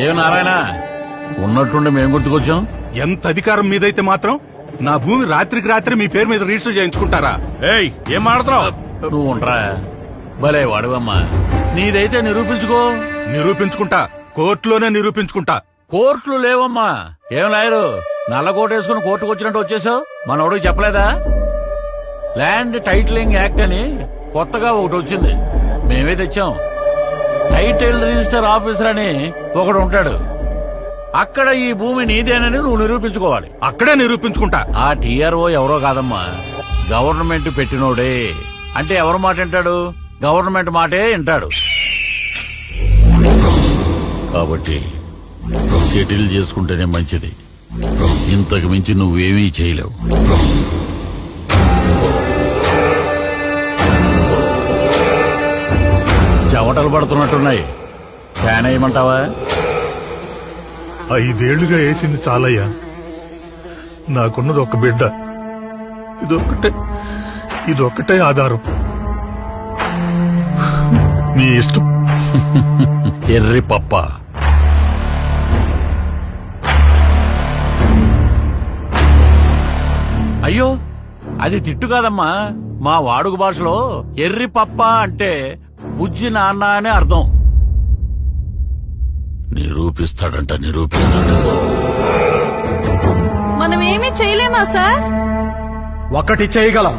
ఏ నారాయణ ఉన్నట్టుండి మేం గుర్తుకొచ్చాం. ఎంత అధికారం మీదైతే మాత్రం నా భూమి రాత్రికి రాత్రి మీ పేరు మీద రిజిస్టర్ చేయించుకుంటారా? ఏయ్ ఏం మాడుతున్నావు నువ్వు? ఉండరా భలే వాడువమ్మా. నీదైతే నిరూపించుకో. నిరూపించుకుంటా, కోర్టులోనే నిరూపించుకుంటా. కోర్టులు లేవమ్మా. ఏం లాయరు నల్ల కోట్ వేసుకుని కోర్టుకు వచ్చినట్టు వచ్చేసావు? మనోడికి చెప్పలేదా? ల్యాండ్ టైటిలింగ్ యాక్ట్ అని కొత్తగా ఒకటి వచ్చింది, మేమే తెచ్చాం. టైటిల్ రిజిస్టర్ ఆఫీసర్ అని ఒకడు ఉంటాడు. అక్కడ ఈ భూమి నీదేనని నువ్వు నిరూపించుకోవాలి. అక్కడే నిరూపించుకుంటా. ఆ టీఆర్ఓ ఎవరో కాదమ్మా, గవర్నమెంట్ పెట్టినోడే. అంటే ఎవరి మాట వింటాడు? గవర్నమెంట్ మాటే వింటాడు. కాబట్టి సెటిల్ చేసుకుంటేనే మంచిది. ఇంతకు మించి నువ్వేమీ చేయలేవు. చెమటలు పడుతున్నట్టున్నాయి, ఫ్యాన్ వేయమంటావా? 5 ఏళ్లుగా వేసింది చాలయ్యా. నాకున్నది ఒక బిడ్డ, ఇదొక్కటే ఆధారం. మీ ఇష్టం. ఎర్రి పప్ప. అయ్యో అది తిట్టు కాదమ్మా. మా వాడుక భాషలో ఎర్రి పప్ప అంటే బుజ్జి నాన్న అని అర్థం. నిరూపిస్తాడంట, నిరూపిస్తాడు. మనం ఏమీ చేయలేమా సార్? ఒక్కటి చేయగలం.